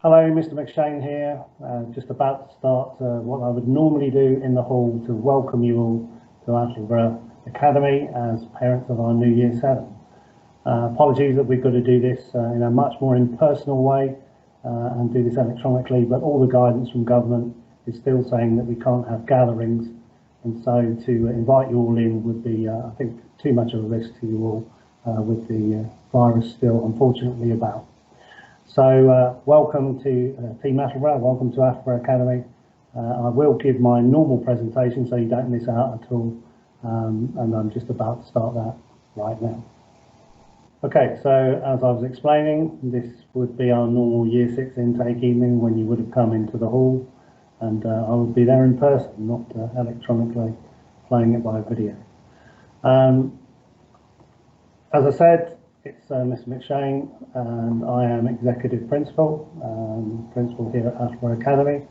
Hello, Mr. McShane here, just about to start what I would normally do in the hall to welcome you all to Attleborough Academy as parents of our new Year 7. Apologies that we've got to do this in a much more impersonal way and do this electronically, but all the guidance from government is still saying that we can't have gatherings, and so to invite you all in would be, I think, too much of a risk to you all with the virus still unfortunately about. So welcome to Team Attleborough, welcome to Attleborough Academy. I will give my normal presentation so you don't miss out at all, and I'm just about to start that right now. Okay, so as I was explaining, this would be our normal Year 6 intake evening when you would have come into the hall, and I would be there in person, not electronically playing it by video. As I said, it's Mr. McShane, and I am Executive Principal, Principal here at Attleborough Academy,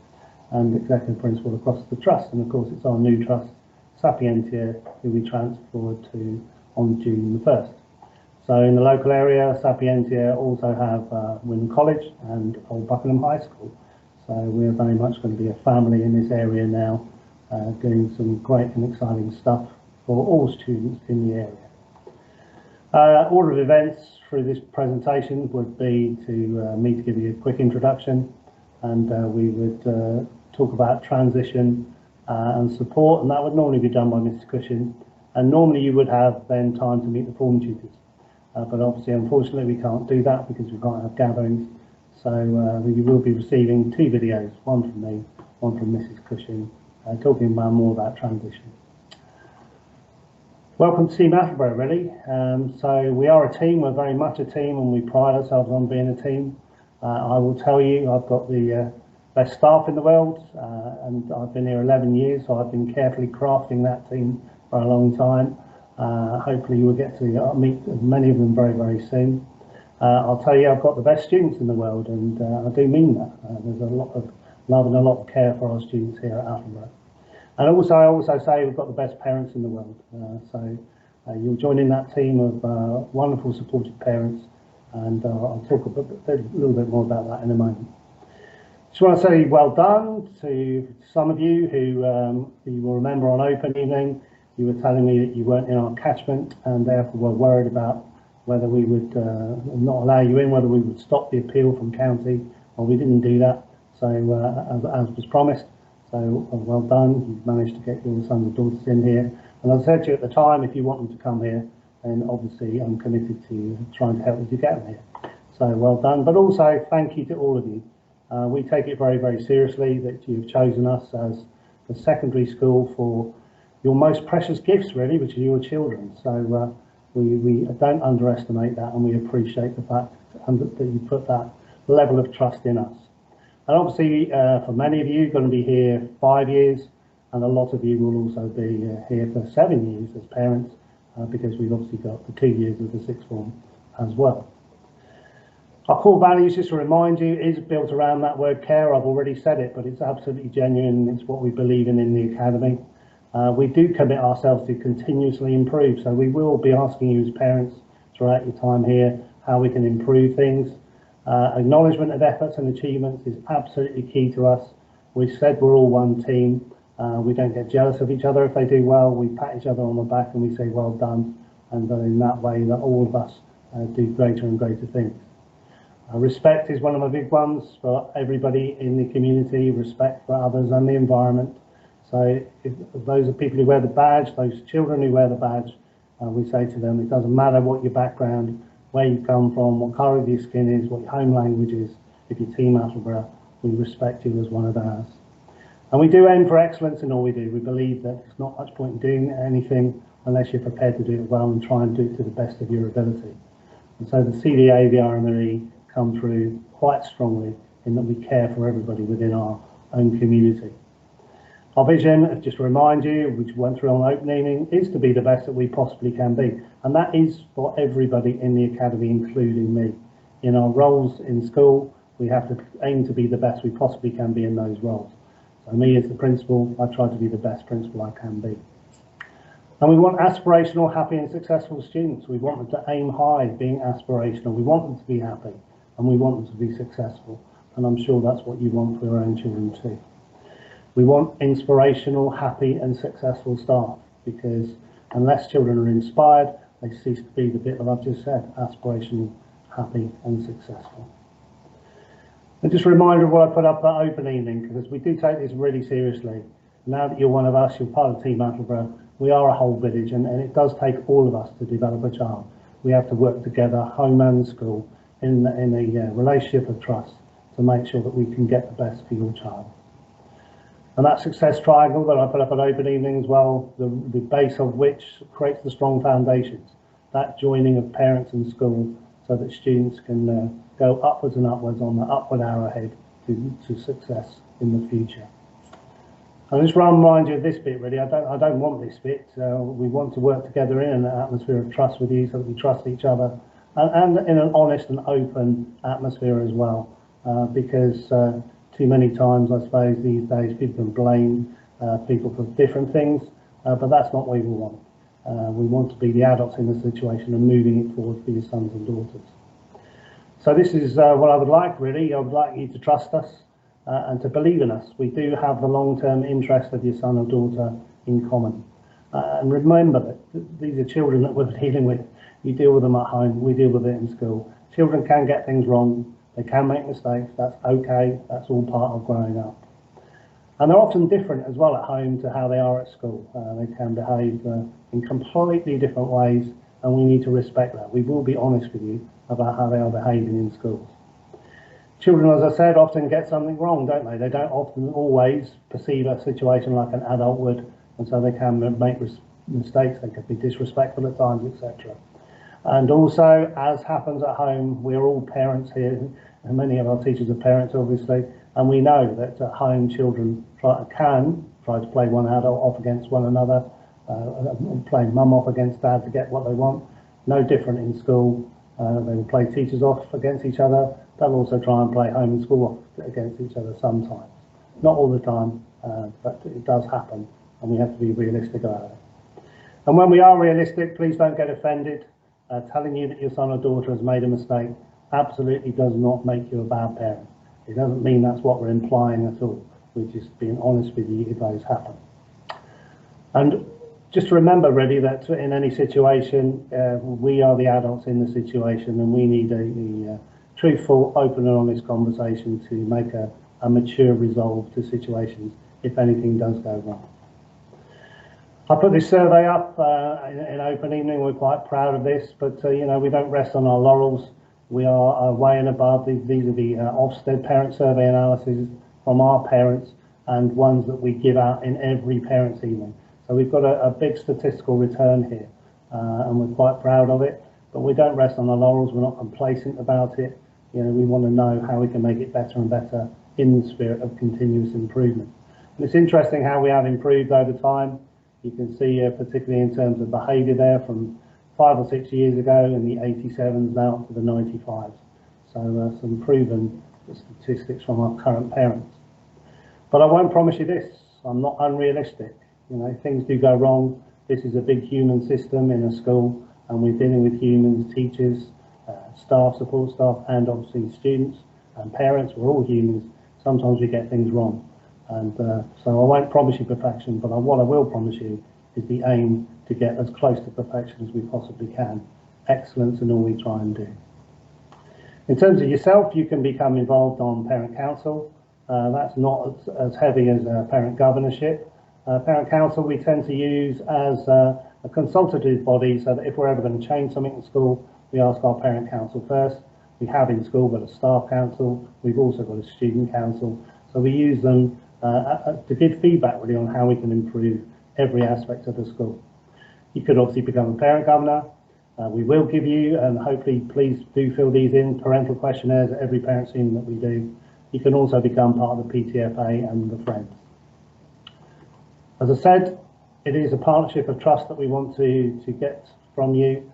and Executive Principal across the Trust. And of course, it's our new Trust, Sapientia, who we transferred to on June the 1st. So in the local area, Sapientia also have Wynn College and Old Buckingham High School. So we're very much going to be a family in this area now, doing some great and exciting stuff for all students in the area. Order of events through this presentation would be to me to give you a quick introduction, and we would talk about transition and support, and that would normally be done by Mr. Cushion, and normally you would have then time to meet the form tutors. But obviously, unfortunately, we can't do that because we can't have gatherings. So we will be receiving two videos, one from me, one from Mrs. Cushing, talking about more about transition. Welcome to Team Attleborough, really. So we are a team, we're very much a team, and we pride ourselves on being a team. I will tell you, I've got the best staff in the world, and I've been here 11 years, so I've been carefully crafting that team for a long time. Hopefully you will get to meet many of them very, very soon. I'll tell you, I've got the best students in the world, and I do mean that. There's a lot of love and a lot of care for our students here at Attleborough. And also, I also say we've got the best parents in the world. So you'll join in that team of wonderful, supportive parents, and I'll talk a little bit more about that in a moment. Just want to say well done to some of you who you will remember on open evening. You were telling me that you weren't in our catchment and therefore were worried about whether we would not allow you in, whether we would stop the appeal from county. Well, we didn't do that, so as was promised. So well done, you've managed to get your sons and daughters in here. And as I said to you at the time, if you want them to come here, then obviously I'm committed to trying to help you to get them here. So well done, but also thank you to all of you. We take it very, very seriously that you've chosen us as the secondary school for your most precious gifts, really, which are your children. So we don't underestimate that, and we appreciate the fact that you put that level of trust in us. And obviously, for many of you, going to be here 5 years, and a lot of you will also be here for 7 years as parents, because we've obviously got the 2 years of the sixth form as well. Our core values, just to remind you, is built around that word care. I've already said it, but it's absolutely genuine. It's what we believe in the academy. We do commit ourselves to continuously improve, so we will be asking you as parents throughout your time here how we can improve things. Acknowledgement of efforts and achievements is absolutely key to us. We've said we're all one team. We don't get jealous of each other if they do well. We pat each other on the back and we say well done, and in that way that all of us do greater and greater things. Respect is one of my big ones for everybody in the community, respect for others and the environment. So if those are people who wear the badge, those children who wear the badge, we say to them, it doesn't matter what your background, where you come from, what colour of your skin is, what your home language is. If you're Team Attleborough, we respect you as one of ours. And we do aim for excellence in all we do. We believe that there's not much point in doing anything unless you're prepared to do it well and try and do it to the best of your ability. And so the CDA, the RME come through quite strongly in that we care for everybody within our own community. Our vision, just to remind you, which went through on open evening, is to be the best that we possibly can be. And that is for everybody in the academy, including me. In our roles in school, we have to aim to be the best we possibly can be in those roles. So me as the principal, I try to be the best principal I can be. And we want aspirational, happy and successful students. We want them to aim high, being aspirational. We want them to be happy and we want them to be successful. and I'm sure that's what you want for your own children too. We want inspirational, happy and successful staff, because unless children are inspired, they cease to be the bit that I've just said, aspirational, happy and successful. And just a reminder of what I put up at open evening, because we do take this really seriously. Now that you're one of us, you're part of Team Attleborough, we are a whole village, and it does take all of us to develop a child. We have to work together, home and school, in a relationship of trust to make sure that we can get the best for your child. And that success triangle that I put up at open evening as well, the base of which creates the strong foundations, that joining of parents and school, so that students can go upwards and upwards on the upward arrowhead to success in the future. I just remind you of this bit really. I don't want this bit. We want to work together in an atmosphere of trust with you, so that we trust each other, and in an honest and open atmosphere as well. Because too many times, I suppose, these days people can blame people for different things, but that's not what we want. We want to be the adults in the situation and moving it forward for your sons and daughters. So this is what I would like really. I would like you to trust us. And to believe in us. We do have the long-term interest of your son or daughter in common. And remember that these are children that we're dealing with. You deal with them at home, we deal with it in school. Children can get things wrong, they can make mistakes, that's okay, that's all part of growing up. And they're often different as well at home to how they are at school. They can behave in completely different ways, and we need to respect that. We will be honest with you about how they are behaving in schools. Children, as I said, often get something wrong, don't they? They don't often always perceive a situation like an adult would, and so they can make mistakes, they can be disrespectful at times, etc. And also, as happens at home, we're all parents here, and many of our teachers are parents, obviously, and we know that at home children can try to play one adult off against one another, playing mum off against dad to get what they want. No different in school. They will play teachers off against each other. They'll also try and play home and school off against each other sometimes. Not all the time, but it does happen, and we have to be realistic about it. And when we are realistic, please don't get offended. Telling you that your son or daughter has made a mistake absolutely does not make you a bad parent. It doesn't mean that's what we're implying at all. We're just being honest with you if those happen. And just remember really that in any situation, we are the adults in the situation, and we need a truthful, open and honest conversation to make a mature resolve to situations if anything does go wrong. I put this survey up in open evening. We're quite proud of this, but you know, we don't rest on our laurels. We are way and above. These are the Ofsted parent survey analyses from our parents, and ones that we give out in every parents' evening. So we've got a big statistical return here, and we're quite proud of it. But we don't rest on our laurels. We're not complacent about it. You know, we want to know how we can make it better and better in the spirit of continuous improvement. And it's interesting how we have improved over time. You can see, particularly in terms of behaviour there, from 5 or 6 years ago in the 87s now up to the 95s. So some proven statistics from our current parents. But I won't promise you this. I'm not unrealistic. You know, things do go wrong. This is a big human system in a school, and we're dealing with humans, teachers, staff, support staff, and obviously students and parents. We're all humans. Sometimes we get things wrong. And so I won't promise you perfection, but what I will promise you is the aim to get as close to perfection as we possibly can. Excellence in all we try and do. In terms of yourself, you can become involved on Parent Council. That's not as heavy as Parent Governorship. Parent Council we tend to use as a consultative body, so that if we're ever going to change something in school, we ask our Parent Council first. We have in school got a staff council. We've also got a student council. So we use them to give feedback really on how we can improve every aspect of the school. You could obviously become a parent governor. We will give you, and hopefully please do fill these in, parental questionnaires at every parent scene that we do. You can also become part of the PTFA and the Friends. As I said, it is a partnership of trust that we want to get from you.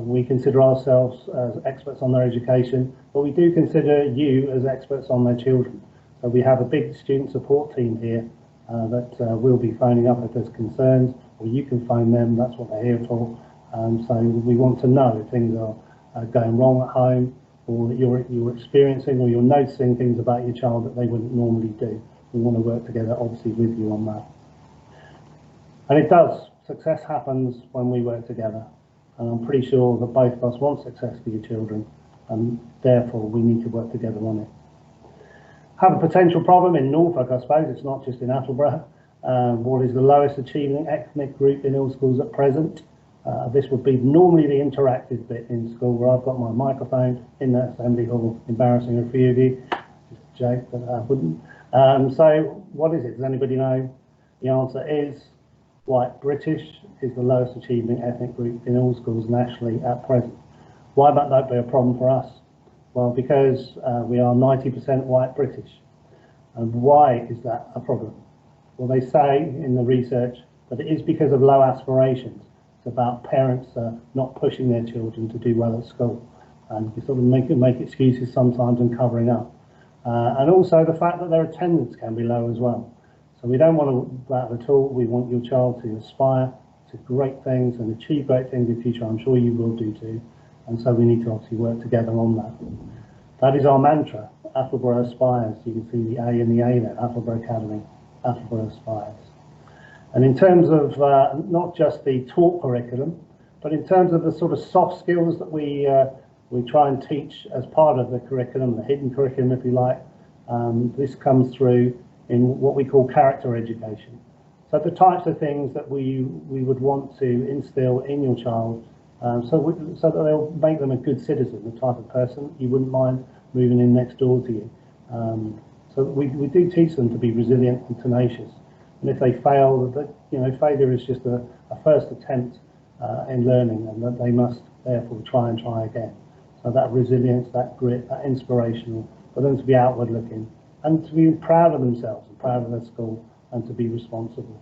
We consider ourselves as experts on their education, but we do consider you as experts on their children. So we have a big student support team here that will be phoning up if there's concerns, or you can phone them. That's what they're here for. So we want to know if things are going wrong at home, or that you're experiencing or you're noticing things about your child that they wouldn't normally do. We want to work together, obviously, with you on that. And it does. Success happens when we work together. And I'm pretty sure that both of us want success for your children, and therefore we need to work together on it. Have a potential problem in Norfolk, I suppose. It's not just in Attleborough. What is the lowest achieving ethnic group in all schools at present? This would be normally the interactive bit in school, where I've got my microphone in the assembly hall, embarrassing a few of you. Just a joke, but I wouldn't. So what is it? Does anybody know? The answer is white British is the lowest achieving ethnic group in all schools nationally at present. Why might that be a problem for us? Well, because we are 90% white British. And why is that a problem? Well, they say in the research that it is because of low aspirations. It's about parents not pushing their children to do well at school, and you sort of make excuses sometimes and covering up. And also the fact that their attendance can be low as well. So we don't want that at all. We want your child to aspire to great things and achieve great things in the future. I'm sure you will do too. And so we need to obviously work together on that. That is our mantra. Attleborough aspires. You can see the A in the A there, Attleborough Academy. Attleborough aspires. And in terms of not just the taught curriculum, but in terms of the sort of soft skills that we try and teach as part of the curriculum, the hidden curriculum, if you like, this comes through in what we call character education. So the types of things that we would want to instill in your child, so that they'll make them a good citizen, the type of person you wouldn't mind moving in next door to you. So we do teach them to be resilient and tenacious. And if they fail, failure is just a first attempt in learning, and that they must therefore try again. So that resilience, that grit, that inspirational, for them to be outward looking and to be proud of themselves and proud of their school and to be responsible.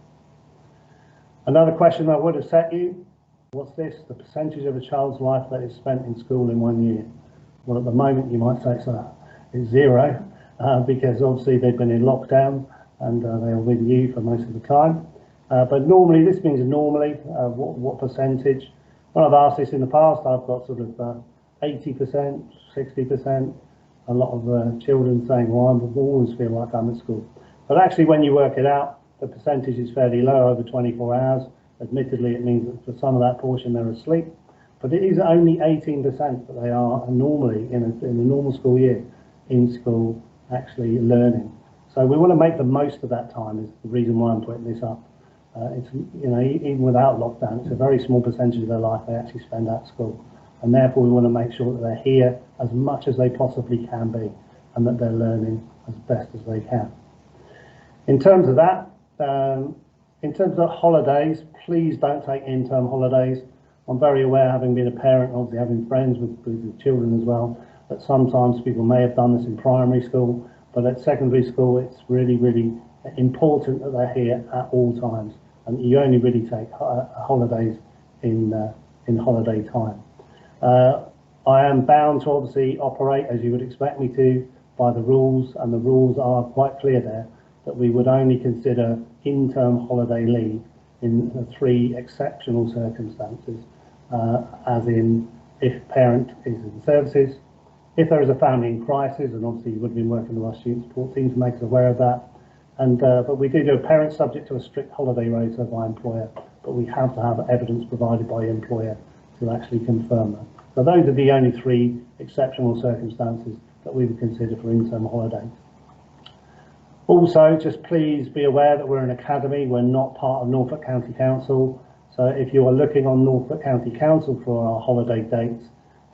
Another question I would have set you, what's this? The percentage of a child's life that is spent in school in 1 year. Well, at the moment you might say so, it's zero, because obviously they've been in lockdown and they're with you for most of the time. But normally, this means normally, what percentage? When I've asked this in the past, I've got sort of 80%, 60%, a lot of children saying, well, I always feel like I'm at school. But actually, when you work it out, the percentage is fairly low, over 24 hours. Admittedly, it means that for some of that portion they're asleep, but it is only 18% that they are normally in a normal school year in school actually learning. So we want to make the most of that time, is the reason why I'm putting this up. It's, even without lockdown, it's a very small percentage of their life they actually spend at school. And therefore we want to make sure that they're here as much as they possibly can be, and that they're learning as best as they can. In terms of that, in terms of holidays, please don't take in-term holidays. I'm very aware, having been a parent, obviously having friends with children as well, that sometimes people may have done this in primary school, but at secondary school it's really, really important that they're here at all times, and you only really take holidays in holiday time. I am bound to obviously operate, as you would expect me to, by the rules, and the rules are quite clear there, that we would only consider in-term holiday leave in the 3 exceptional circumstances, as in if parent is in services, if there is a family in crisis, and obviously you would have been working with our student support team to make us aware of that, and but we do a parent subject to a strict holiday rota by employer, but we have to have evidence provided by the employer to actually confirm that. So those are the only 3 exceptional circumstances that we would consider for in-term holidays. Also, just please be aware that we're an academy, we're not part of Norfolk County Council. So if you are looking on Norfolk County Council for our holiday dates,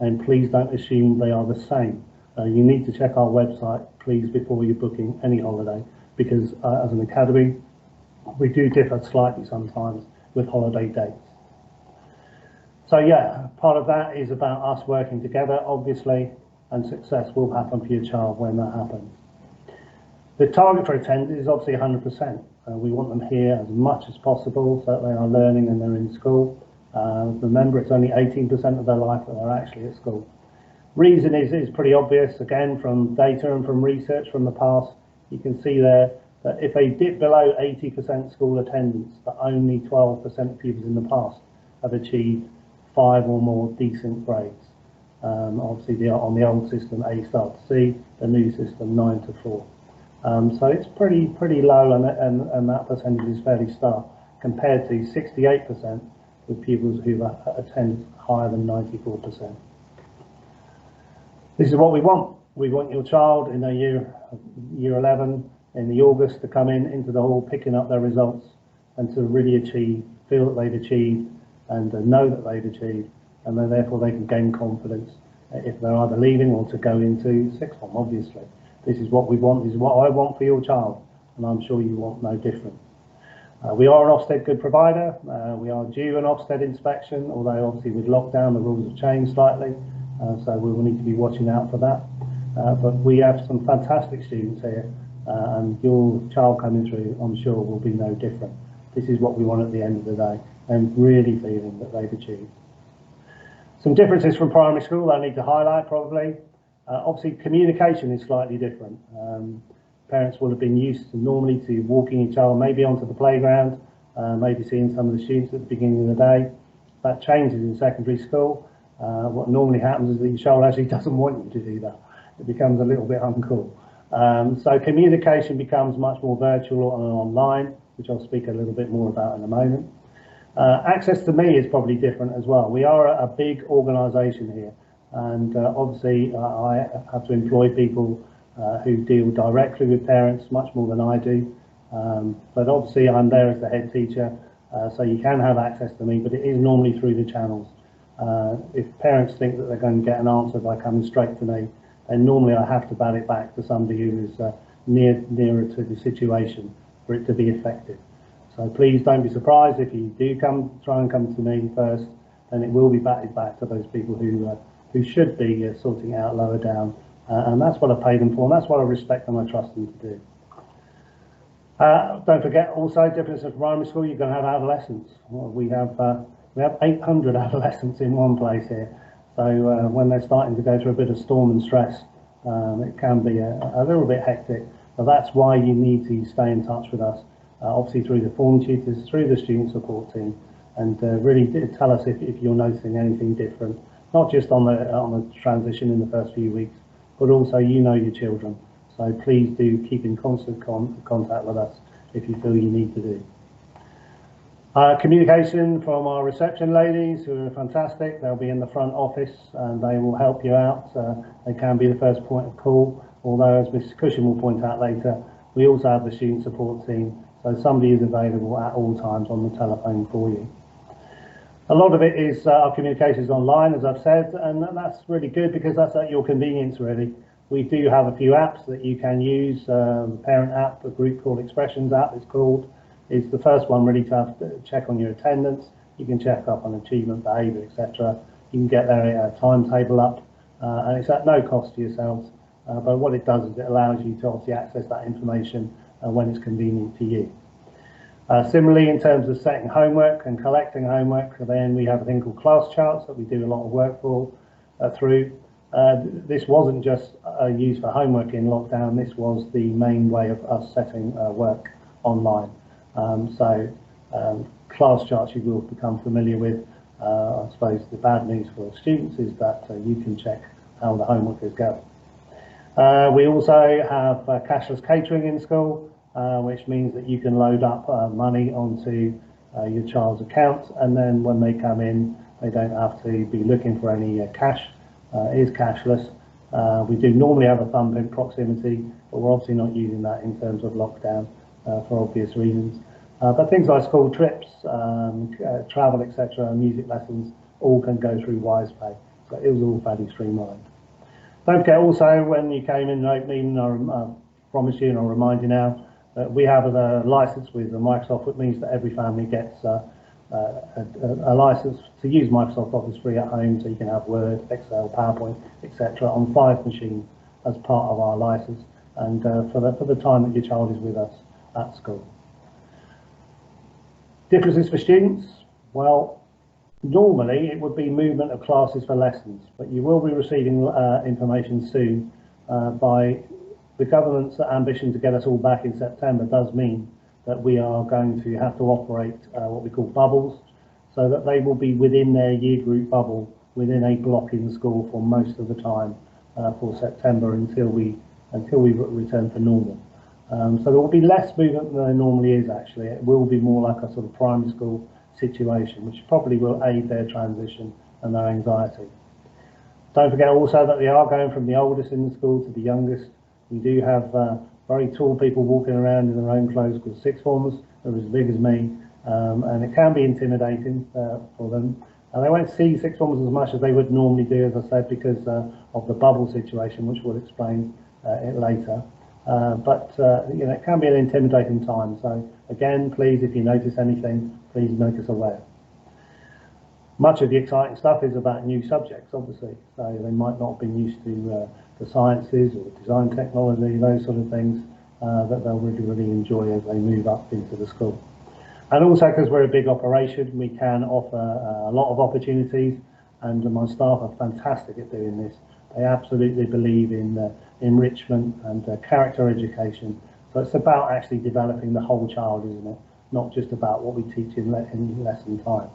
then please don't assume they are the same. You need to check our website, please, before you're booking any holiday, because as an academy, we do differ slightly sometimes with holiday dates. So yeah, part of that is about us working together, obviously, and success will happen for your child when that happens. The target for attendance is obviously 100%. We want them here as much as possible so that they are learning and they're in school. Remember, it's only 18% of their life that they're actually at school. Reason is pretty obvious, again, from data and from research from the past. You can see there that if they dip below 80% school attendance, that only 12% of pupils in the past have achieved 5 or more decent grades. Obviously, on the old system, A start to C, the new system 9 to 4. So it's pretty low, and that percentage is fairly stark compared to 68% with pupils who attend higher than 94%. This is what we want. We want your child in a year 11 in the August to come into the hall picking up their results and to really feel that they've achieved and know that they've achieved, and then therefore they can gain confidence if they're either leaving or to go into sixth form, obviously. This is what we want, this is what I want for your child, and I'm sure you want no different. We are an Ofsted good provider. We are due an Ofsted inspection, although obviously with lockdown the rules have changed slightly, so we will need to be watching out for that. But we have some fantastic students here, and your child coming through, I'm sure, will be no different. This is what we want at the end of the day, and really feeling that they've achieved. Some differences from primary school I need to highlight probably. Obviously communication is slightly different. Parents will have been used to normally to walking your child maybe onto the playground, maybe seeing some of the students at the beginning of the day. That changes in secondary school. What normally happens is that your child actually doesn't want you to do that. It becomes a little bit uncool. So communication becomes much more virtual and online, which I'll speak a little bit more about in a moment. Access to me is probably different as well. We are a big organisation here, and obviously I have to employ people who deal directly with parents much more than I do. But obviously I'm there as the head teacher, so you can have access to me, but it is normally through the channels. If parents think that they're going to get an answer by coming straight to me, then normally I have to bat it back to somebody who is nearer to the situation for it to be effective. So please don't be surprised if you do try and come to me first, then it will be batted back to those people who should be sorting it out lower down, and that's what I pay them for, and that's what I respect and I trust them to do. Don't forget also, difference of primary school, you're going to have adolescents. Well, we have 800 adolescents in one place here, so when they're starting to go through a bit of storm and stress, it can be a little bit hectic. So that's why you need to stay in touch with us. Obviously through the form tutors, through the student support team, and really tell us if you're noticing anything different, not just on the transition in the first few weeks, but also your children. So please do keep in constant contact with us if you feel you need to do. Communication from our reception ladies, who are fantastic. They'll be in the front office and they will help you out. They can be the first point of call, although as Mrs. Cushing will point out later, we also have the student support team. So somebody is available at all times on the telephone for you. A lot of it is our communication is online, as I've said, and that's really good because that's at your convenience, really. We do have a few apps that you can use. The parent app, a group called Expressions app, it's called, is the first one really to have to check on your attendance. You can check up on achievement, behaviour, etc. You can get their timetable up, and it's at no cost to yourselves. But what it does is it allows you to obviously access that information when it's convenient to you. Similarly, in terms of setting homework and collecting homework, then we have a thing called class charts that we do a lot of work through. This wasn't just used for homework in lockdown, this was the main way of us setting work online. Class charts you will become familiar with. I suppose the bad news for students is that you can check how the homework is going. We also have cashless catering in school, which means that you can load up money onto your child's account, and then when they come in they don't have to be looking for any cash. It is cashless. We do normally have a thumbprint proximity, but we're obviously not using that in terms of lockdown for obvious reasons. But things like school trips, travel, etc., music lessons, all can go through WisePay. So it was all fairly streamlined. Don't forget also, when you came in the opening, I promise you and I'll remind you now, that we have a license with Microsoft, which means that every family gets a license to use Microsoft Office free at home, so you can have Word, Excel, PowerPoint, etc. on 5 machines as part of our license, and for the time that your child is with us at school. Differences for students? Well, normally it would be movement of classes for lessons, but you will be receiving information soon. By the government's ambition to get us all back in September does mean that we are going to have to operate what we call bubbles, so that they will be within their year group bubble within a block in school for most of the time for September until we return to normal. So there will be less movement than there normally is. Actually, it will be more like a sort of primary school situation, which probably will aid their transition and their anxiety. Don't forget also that we are going from the oldest in the school to the youngest. We do have very tall people walking around in their own clothes called sixth formers. They're as big as me, and it can be intimidating for them. And they won't see sixth formers as much as they would normally do, as I said, because of the bubble situation, which we'll explain it later. But you know, it can be an intimidating time. So again, please, if you notice anything, please make us aware. Much of the exciting stuff is about new subjects, obviously. So they might not have been used to the sciences or design technology, those sort of things that they'll really enjoy as they move up into the school. And also, because we're a big operation, we can offer a lot of opportunities, and my staff are fantastic at doing this. They absolutely believe in enrichment and character education. So it's about actually developing the whole child, isn't it? Not just about what we teach in lesson time.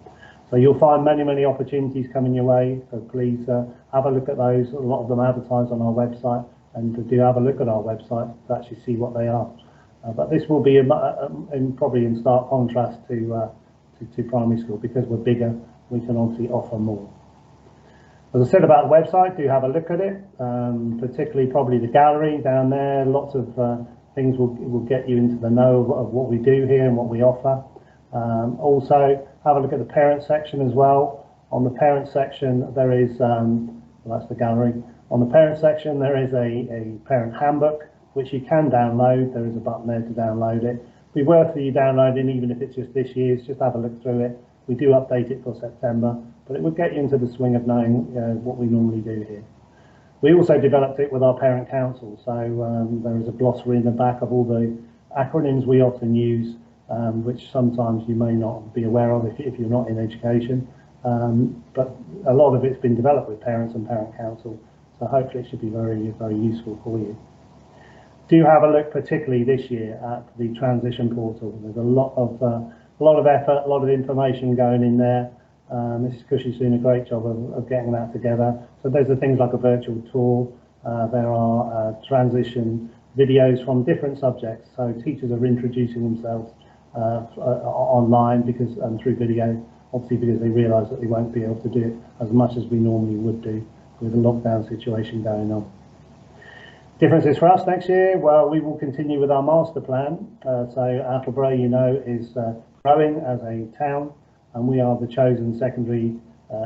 So you'll find many opportunities coming your way. So please have a look at those. A lot of them advertised on our website, and do have a look at our website to actually see what they are. But this will be probably in stark contrast to primary school, because we're bigger. We can obviously offer more. As I said about the website, do have a look at it, particularly probably the gallery down there. Lots of things will get you into the know of what we do here and what we offer. Also, have a look at the parent section as well. On the parent section, there is, well, that's the gallery. On the parent section, there is a parent handbook, which you can download. There is a button there to download it. It'd be worth you downloading, even if it's just this year's. Just have a look through it. We do update it for September, but it would get you into the swing of knowing what we normally do here. We also developed it with our parent council, so there is a glossary in the back of all the acronyms we often use, which sometimes you may not be aware of if you're not in education, but a lot of it's been developed with parents and parent council, so hopefully it should be very useful for you. Do have a look, particularly this year, at the transition portal. There's a lot of effort, a lot of information going in there. Mrs. Cushie's doing a great job of getting that together. So there's the things like a virtual tour. There are transition videos from different subjects. So teachers are introducing themselves online and through video, obviously because they realise that they won't be able to do it as much as we normally would do with the lockdown situation going on. Differences for us next year, well, we will continue with our master plan. So Attleborough, you know, is growing as a town, and we are the chosen secondary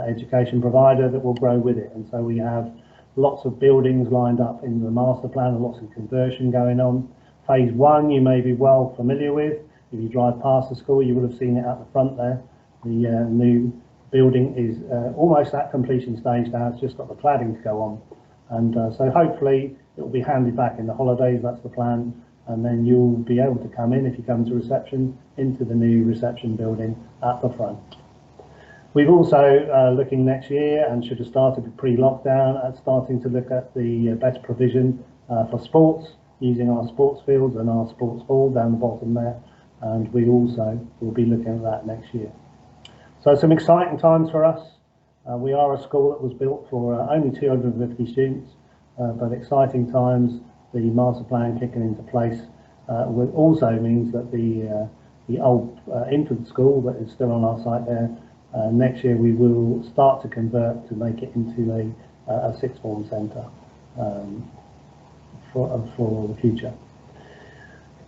education provider that will grow with it. And so we have lots of buildings lined up in the master plan and lots of conversion going on. Phase 1 you may be well familiar with. If you drive past the school, you would have seen it at the front there. The new building is almost at completion stage now. It's just got the cladding to go on. And so hopefully it will be handed back in the holidays, that's the plan. And then you'll be able to come in, if you come to reception, into the new reception building at the front. We've also looking next year, and should have started pre-lockdown, at starting to look at the best provision for sports, using our sports fields and our sports hall down the bottom there. And we also will be looking at that next year. So some exciting times for us. We are a school that was built for only 250 students, but exciting times. The master plan kicking into place also means that the old infant school that is still on our site there, next year we will start to convert to make it into a sixth form centre for the future.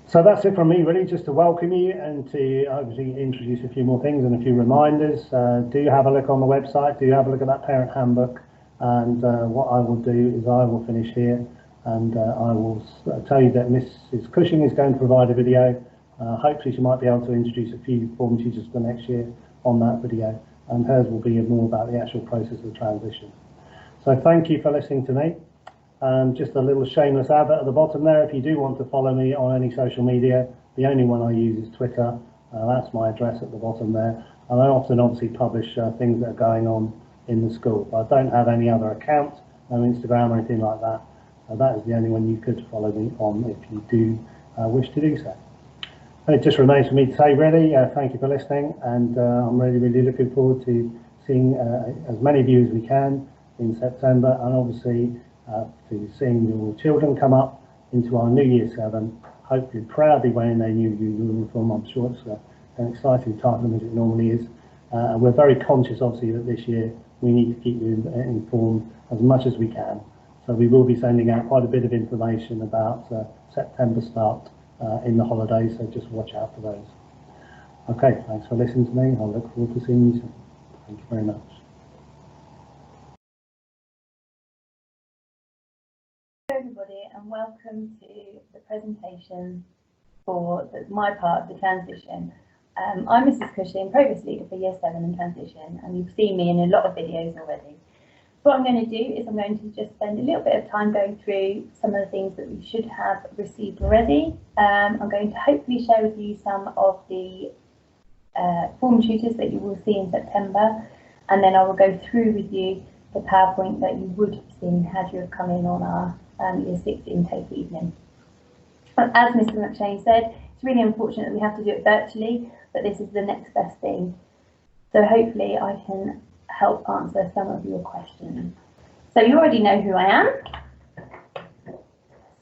So that's it from me, really, just to welcome you and to obviously introduce a few more things and a few reminders. Do have a look on the website, do have a look at that parent handbook, and what I will do is I will finish here, and I will tell you that Mrs. Cushing is going to provide a video. Hopefully she might be able to introduce a few form teachers for next year on that video, and hers will be more about the actual process of transition. So thank you for listening to me. Just a little shameless advert at the bottom there. If you do want to follow me on any social media, the only one I use is Twitter. That's my address at the bottom there. And I often obviously publish things that are going on in the school. But I don't have any other account, no Instagram or anything like that. That is the only one you could follow me on if you do wish to do so. And it just remains for me to say, really, thank you for listening, and I'm really looking forward to seeing as many of you as we can in September, and obviously to seeing your children come up into our new Year 7, hopefully proudly wearing their new uniform. I'm sure it's an exciting time for them, as it normally is. And we're very conscious, obviously, that this year we need to keep you informed as much as we can. So we will be sending out quite a bit of information about September start in the holidays, so just watch out for those. Okay, thanks for listening to me. I look forward to seeing you soon. Thank you very much. Hello everybody, and welcome to the presentation for my part of the transition. I'm Mrs. Cushing, Progress Leader for Year 7 in Transition, and you've seen me in a lot of videos already. What I'm going to do is I'm going to just spend a little bit of time going through some of the things that we should have received already. I'm going to hopefully share with you some of the form tutors that you will see in September, and then I will go through with you the PowerPoint that you would have seen had you have come in on our Year 6 intake evening. As Mr. McShane said, it's really unfortunate that we have to do it virtually, but this is the next best thing. So hopefully I can help answer some of your questions. So you already know who I am.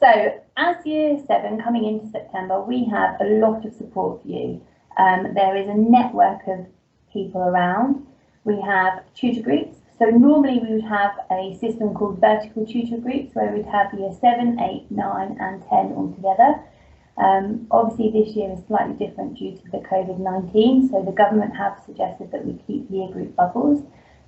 So as Year 7 coming into September, we have a lot of support for you. There is a network of people around. We have tutor groups. So normally we would have a system called vertical tutor groups where we'd have Year 7, 8, 9 and 10 all together. Obviously this year is slightly different due to the COVID-19, so the government have suggested that we keep year group bubbles.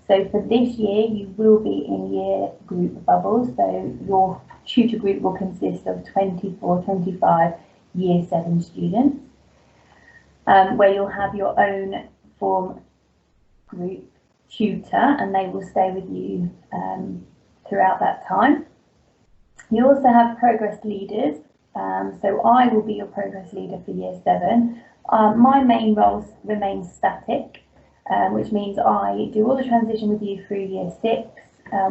So for this year you will be in year group bubbles, so your tutor group will consist of 24, 25 Year 7 students, where you'll have your own form group tutor and they will stay with you throughout that time. You also have progress leaders, so I will be your progress leader for Year 7. My main roles remain static, which means I do all the transition with you through Year 6,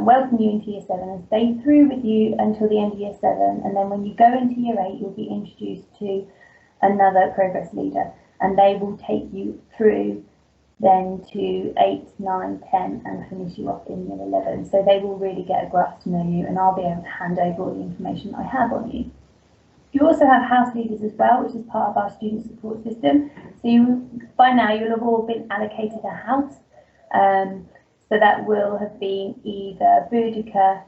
welcome you into Year 7 and stay through with you until the end of Year 7, and then when you go into Year 8 you'll be introduced to another progress leader and they will take you through then to 8, 9, 10 and finish you off in Year 11. So they will really get a grasp to know you and I'll be able to hand over all the information I have on you. You also have house leaders as well, which is part of our student support system. So by now you'll have all been allocated a house. So that will have been either Boudica,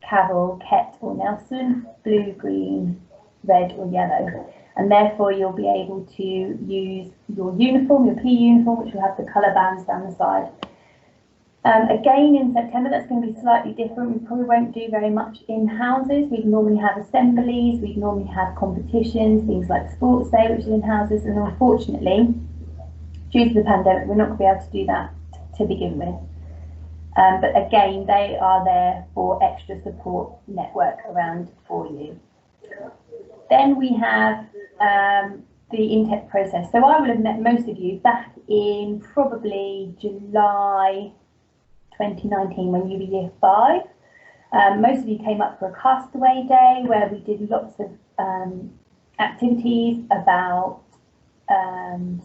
Carroll, Kett or Nelson, blue, green, red or yellow. And therefore you'll be able to use your uniform, your PE uniform, which will have the colour bands down the side. Again in September that's going to be slightly different. We probably won't do very much in houses. We'd normally have assemblies, we'd normally have competitions, things like sports day, which is in houses, and unfortunately due to the pandemic we're not going to be able to do that to begin with. But again they are there for extra support network around for you. Then we have the intake process. So I will have met most of you back in probably July 2019 when you were Year 5. Most of you came up for a castaway day where we did lots of activities about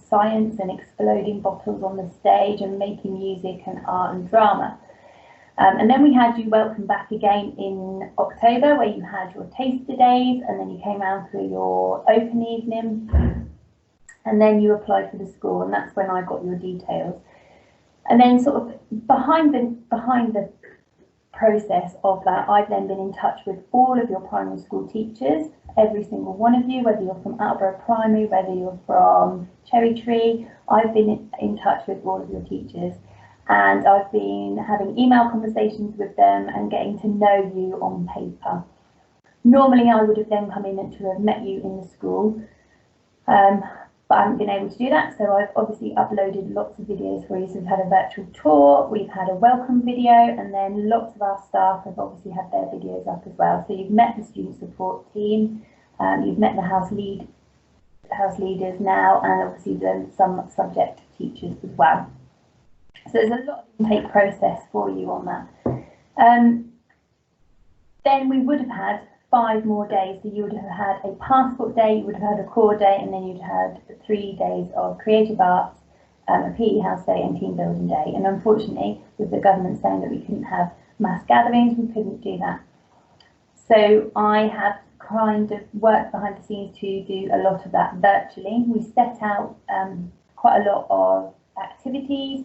science and exploding bottles on the stage and making music and art and drama. And then we had you welcome back again in October where you had your taster days and then you came around for your open evening and then you applied for the school and that's when I got your details. And then sort of behind the process of that, I've then been in touch with all of your primary school teachers, every single one of you, whether you're from Attleborough Primary, whether you're from Cherry Tree, I've been in touch with all of your teachers. And I've been having email conversations with them and getting to know you on paper. Normally I would have then come in and to have met you in the school, but I haven't been able to do that, so I've obviously uploaded lots of videos for you. So we've had a virtual tour, we've had a welcome video, and then lots of our staff have obviously had their videos up as well. So you've met the student support team, you've met the house leaders now, and obviously then some subject teachers as well. So there's a lot of intake process for you on that. Then we would have had 5 more days. So you would have had a passport day, you would have had a core day, and then you'd had 3 days of creative arts a PE house day and team building day. And unfortunately, with the government saying that we couldn't have mass gatherings, we couldn't do that. So I have kind of worked behind the scenes to do a lot of that virtually. We set out quite a lot of activities,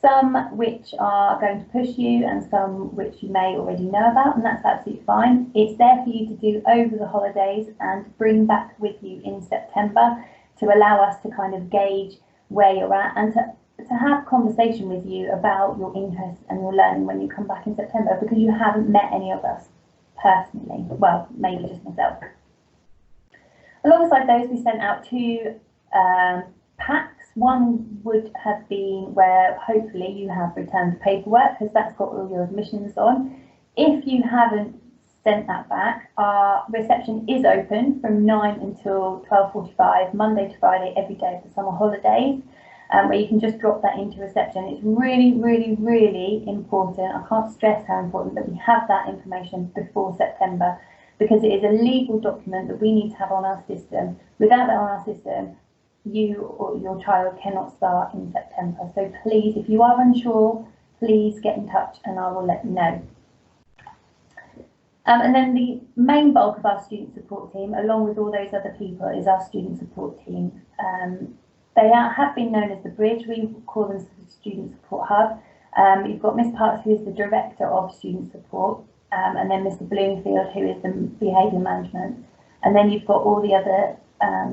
some which are going to push you and some which you may already know about, and that's absolutely fine. It's there for you to do over the holidays and bring back with you in September to allow us to kind of gauge where you're at and to have conversation with you about your interests and your learning when you come back in September, because you haven't met any of us personally. Well, maybe just myself. Alongside those, we sent out 2 packs. One would have been where hopefully you have returned the paperwork, because that's got all your admissions on. If you haven't sent that back, our reception is open from 9 until 12:45, Monday to Friday, every day of the summer holidays, where you can just drop that into reception. It's really, really, really important. I can't stress how important that we have that information before September, because it is a legal document that we need to have on our system. Without that on our system, you or your child cannot start in September. So please, if you are unsure, please get in touch and I will let you know. And then the main bulk of our student support team, along with all those other people, is our student support team. They have been known as the Bridge. We call them the Student Support Hub. You've got Miss Parks, who is the Director of Student Support, and then Mr Bloomfield, who is the Behaviour Management. And then you've got all the other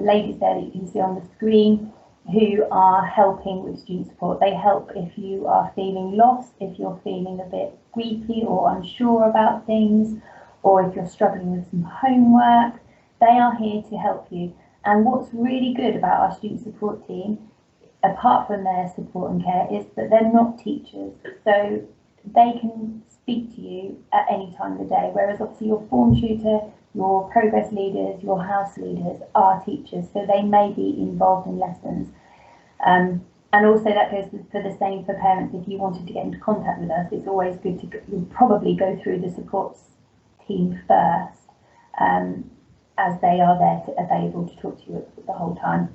ladies there that you can see on the screen who are helping with student support. They help if you are feeling lost, if you're feeling a bit weepy or unsure about things, or if you're struggling with some homework. They are here to help you. And what's really good about our student support team, apart from their support and care, is that they're not teachers. So they can speak to you at any time of the day, whereas obviously your form tutor, your progress leaders, your house leaders are teachers, so they may be involved in lessons. And also that goes for the same for parents. If you wanted to get into contact with us, it's always good to you'll probably go through the support team first, as they are there available to talk to you the whole time.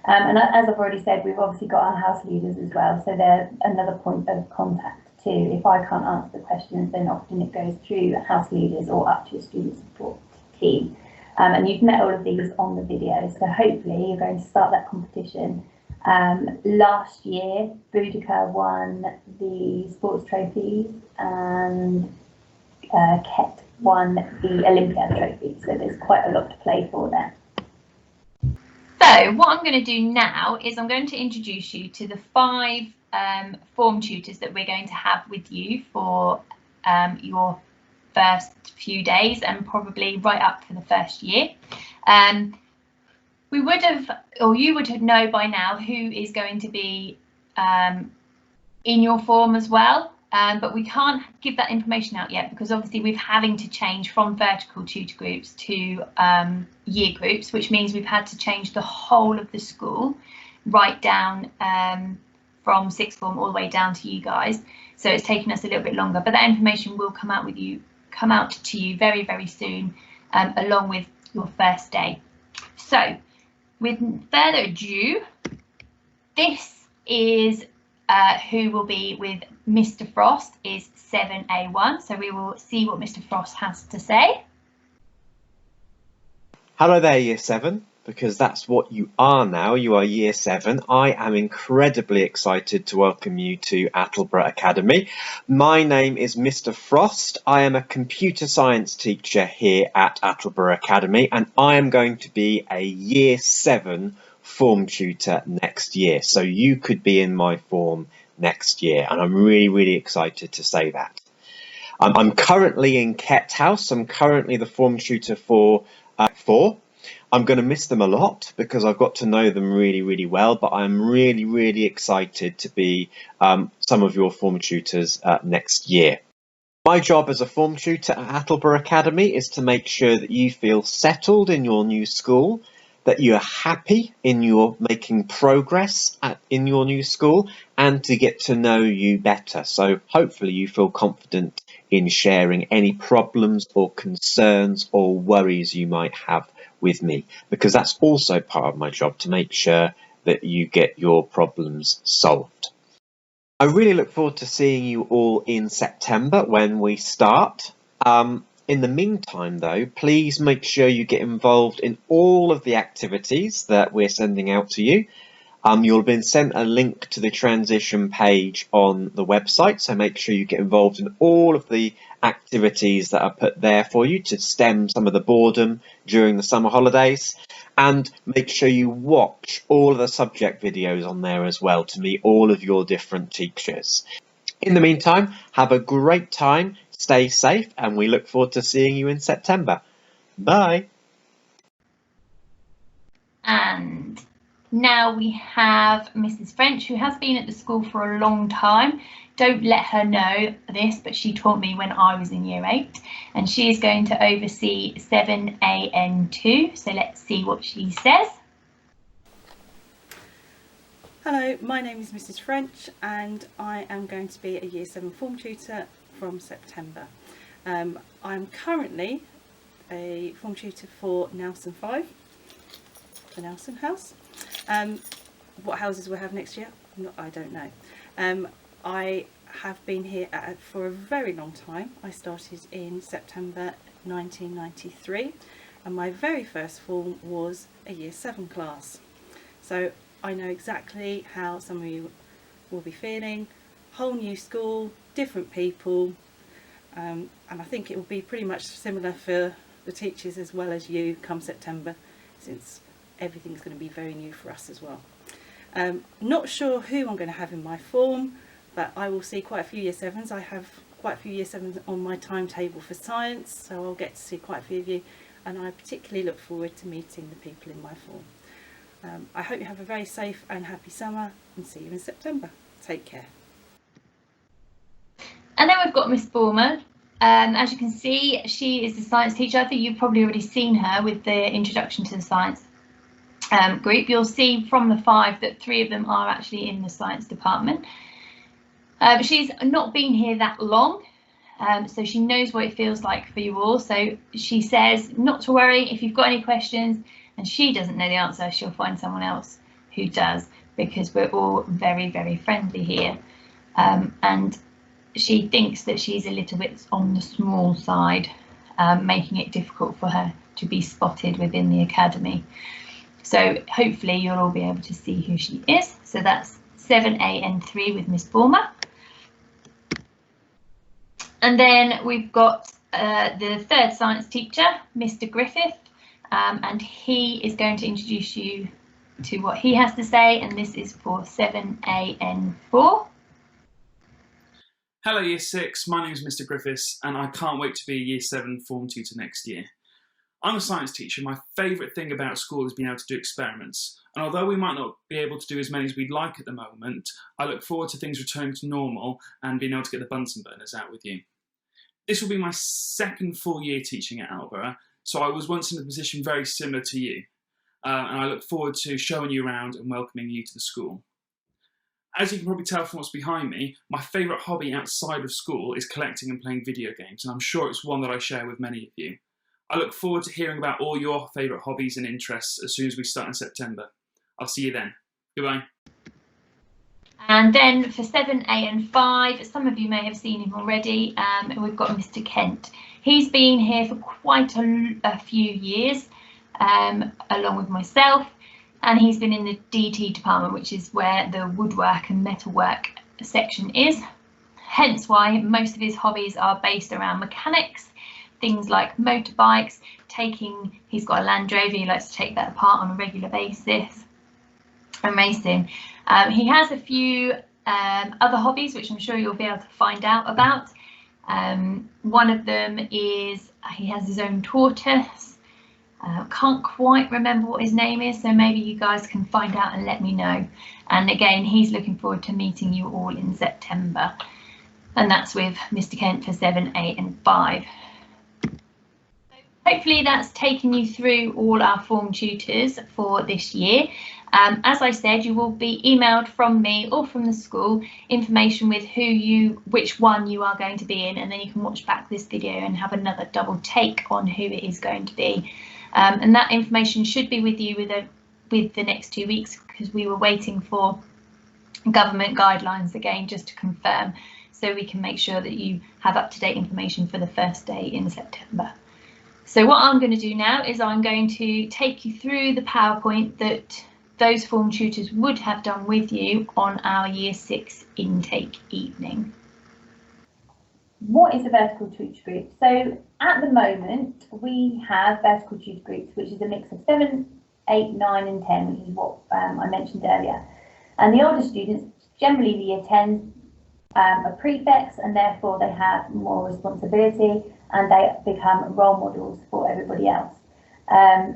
And as I've already said, we've obviously got our house leaders as well, so they're another point of contact too. If I can't answer the questions, then often it goes through house leaders or up to a student support team. And you've met all of these on the video, so hopefully you're going to start that competition. Last year, Boudica won the sports trophies and Ket won the Olympiad trophy, so there's quite a lot to play for there. So what I'm going to do now is I'm going to introduce you to the 5 form tutors that we're going to have with you for your first few days and probably right up for the first year. We would have, or you would have know by now, who is going to be in your form as well, but we can't give that information out yet because obviously we're having to change from vertical tutor groups to year groups, which means we've had to change the whole of the school right down from sixth form all the way down to you guys. So it's taken us a little bit longer, but that information will come out to you very, very soon, along with your first day. So with further ado, this is who will be with Mr. Frost, is 7A1. So we will see what Mr. Frost has to say. Hello there, Year 7, because that's what you are now. You are Year 7. I am incredibly excited to welcome you to Attleborough Academy. My name is Mr. Frost. I am a computer science teacher here at Attleborough Academy, and I am going to be a Year 7 form tutor next year. So you could be in my form next year, and I'm really, really excited to say that. I'm currently in Ket House. I'm currently the form tutor for 4. I'm going to miss them a lot because I've got to know them really, really well, but I'm really, really excited to be some of your form tutors next year. My job as a form tutor at Attleborough Academy is to make sure that you feel settled in your new school, that you're happy in your making progress in your new school, and to get to know you better. So hopefully you feel confident in sharing any problems or concerns or worries you might have with me, because that's also part of my job, to make sure that you get your problems solved. I really look forward to seeing you all in September when we start. In the meantime, though, please make sure you get involved in all of the activities that we're sending out to you. You'll have been sent a link to the transition page on the website, so make sure you get involved in all of the activities that are put there for you to stem some of the boredom during the summer holidays. And make sure you watch all of the subject videos on there as well to meet all of your different teachers. In the meantime, have a great time, stay safe, and we look forward to seeing you in September. Bye. And now we have Mrs. French, who has been at the school for a long time. Don't let her know this, but she taught me when I was in year 8, and she is going to oversee 7AN2. So let's see what she says. Hello, my name is Mrs. French and I am going to be a Year 7 form tutor from September. I'm currently a form tutor for Nelson 5, the Nelson House. What houses we'll have next year, I don't know. I have been here for a very long time. I started in September 1993 and my very first form was a Year 7 class. So I know exactly how some of you will be feeling. Whole new school, different people, and I think it will be pretty much similar for the teachers as well as you come September, since everything's going to be very new for us as well. Not sure who I'm going to have in my form, but I will see quite a few Year 7s. I have quite a few Year 7s on my timetable for science, so I'll get to see quite a few of you, and I particularly look forward to meeting the people in my form. I hope you have a very safe and happy summer and see you in September. Take care. And then we've got Miss Borman. As you can see, she is the science teacher. I think you've probably already seen her with the introduction to the science group. You'll see from the 5 that 3 of them are actually in the science department. She's not been here that long, so she knows what it feels like for you all. So she says not to worry if you've got any questions and she doesn't know the answer, she'll find someone else who does, because we're all very, very friendly here. And she thinks that she's a little bit on the small side, making it difficult for her to be spotted within the academy. So hopefully you'll all be able to see who she is. So that's 7AN3 with Miss Bormer. And then we've got the 3rd science teacher, Mr. Griffith, and he is going to introduce you to what he has to say, and this is for 7AN4. Hello Year 6, my name is Mr. Griffiths and I can't wait to be a Year 7 form tutor next year. I'm a science teacher. My favourite thing about school is being able to do experiments, and although we might not be able to do as many as we'd like at the moment, I look forward to things returning to normal and being able to get the Bunsen burners out with you. This will be my 2nd full year teaching at Alborough, so I was once in a position very similar to you, and I look forward to showing you around and welcoming you to the school. As you can probably tell from what's behind me, my favourite hobby outside of school is collecting and playing video games, and I'm sure it's one that I share with many of you. I look forward to hearing about all your favourite hobbies and interests as soon as we start in September. I'll see you then. Goodbye. And then for 7AN5, some of you may have seen him already, we've got Mr. Kent. He's been here for quite a few years, along with myself, and he's been in the DT department, which is where the woodwork and metalwork section is. Hence why most of his hobbies are based around mechanics, things like motorbikes, he's got a Land Rover, he likes to take that apart on a regular basis, and racing. He has a few other hobbies, which I'm sure you'll be able to find out about. One of them is he has his own tortoise. Can't quite remember what his name is, so maybe you guys can find out and let me know. And again, he's looking forward to meeting you all in September. And that's with Mr. Kent for 7, 8 and 5. Hopefully that's taken you through all our form tutors for this year. As I said, you will be emailed from me or from the school information with which one you are going to be in, and then you can watch back this video and have another double take on who it is going to be. And that information should be with you with the next 2 weeks, because we were waiting for government guidelines again just to confirm, so we can make sure that you have up-to-date information for the first day in September. So what I'm going to do now is I'm going to take you through the PowerPoint that those form tutors would have done with you on our Year 6 intake evening. What is a vertical tutor group? So at the moment we have vertical tutor groups, which is a mix of 7, 8, 9 and 10, which is what I mentioned earlier. And the older students, generally the Year 10s, are prefects, and therefore they have more responsibility and they become role models for everybody else.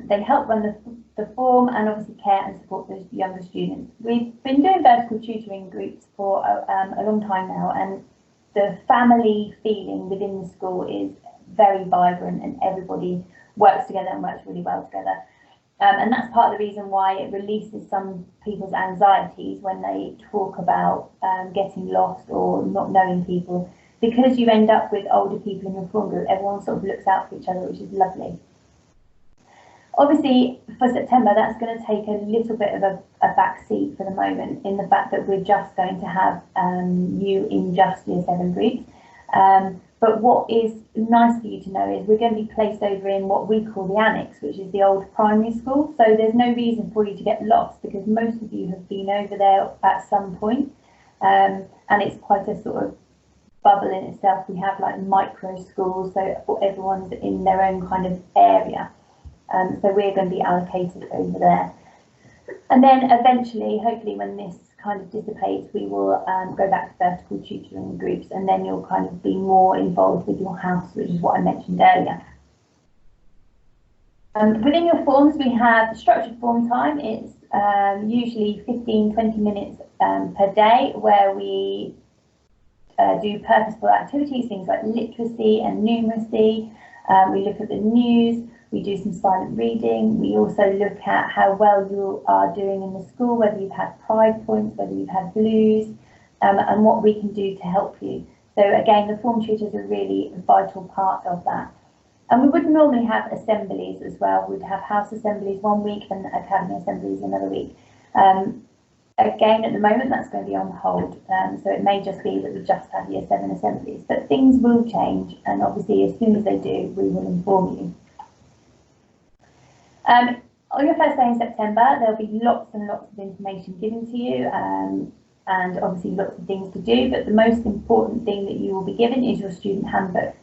They help run the form and obviously care and support the younger students. We've been doing vertical tutoring groups for a long time now, and the family feeling within the school is very vibrant and everybody works together and works really well together. And that's part of the reason why it releases some people's anxieties when they talk about getting lost or not knowing people, because you end up with older people in your form group. Everyone sort of looks out for each other, which is lovely. Obviously, for September, that's going to take a little bit of a back seat for the moment, in the fact that we're just going to have you in just Year 7 groups. But what is nice for you to know is we're going to be placed over in what we call the annex, which is the old primary school. So there's no reason for you to get lost, because most of you have been over there at some point. And it's quite a sort of bubble in itself. We have like micro schools, so everyone's in their own kind of area. So we're going to be allocated over there. And then eventually, hopefully when this kind of dissipates, we will go back to vertical tutoring groups, and then you'll kind of be more involved with your house, which is what I mentioned earlier. Within your forms, we have structured form time. It's usually 15-20 minutes per day, where we do purposeful activities, things like literacy and numeracy. We look at the news. We do some silent reading. We also look at how well you are doing in the school, whether you've had pride points, whether you've had blues, and what we can do to help you. So again, the form tutors are really a vital part of that. And we would normally have assemblies as well. We'd have house assemblies one week and academy assemblies another week. Again, at the moment, that's going to be on hold. So it may just be that we just have Year 7 assemblies, but things will change. And obviously, as soon as they do, we will inform you. On your first day in September, there'll be lots and lots of information given to you, and obviously lots of things to do, but the most important thing that you will be given is your student handbook.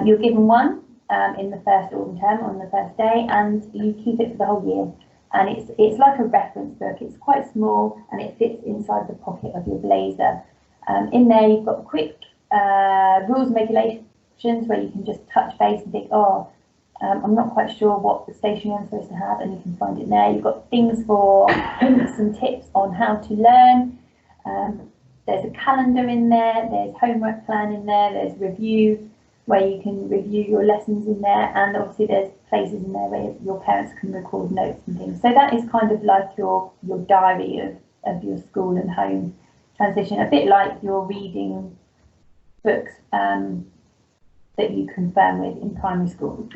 You're given one in the first autumn term on the first day, and you keep it for the whole year. And it's like a reference book. It's quite small and it fits inside the pocket of your blazer. In there you've got quick rules and regulations where you can just touch base and think, oh, I'm not quite sure what stationery I'm supposed to have, and you can find it there. You've got things for hints and tips on how to learn. There's a calendar in there, there's homework plan in there, there's review where you can review your lessons in there, and obviously there's places in there where your parents can record notes and things. So that is kind of like your diary of your school and home transition, a bit like your reading books that you confirm with in primary school.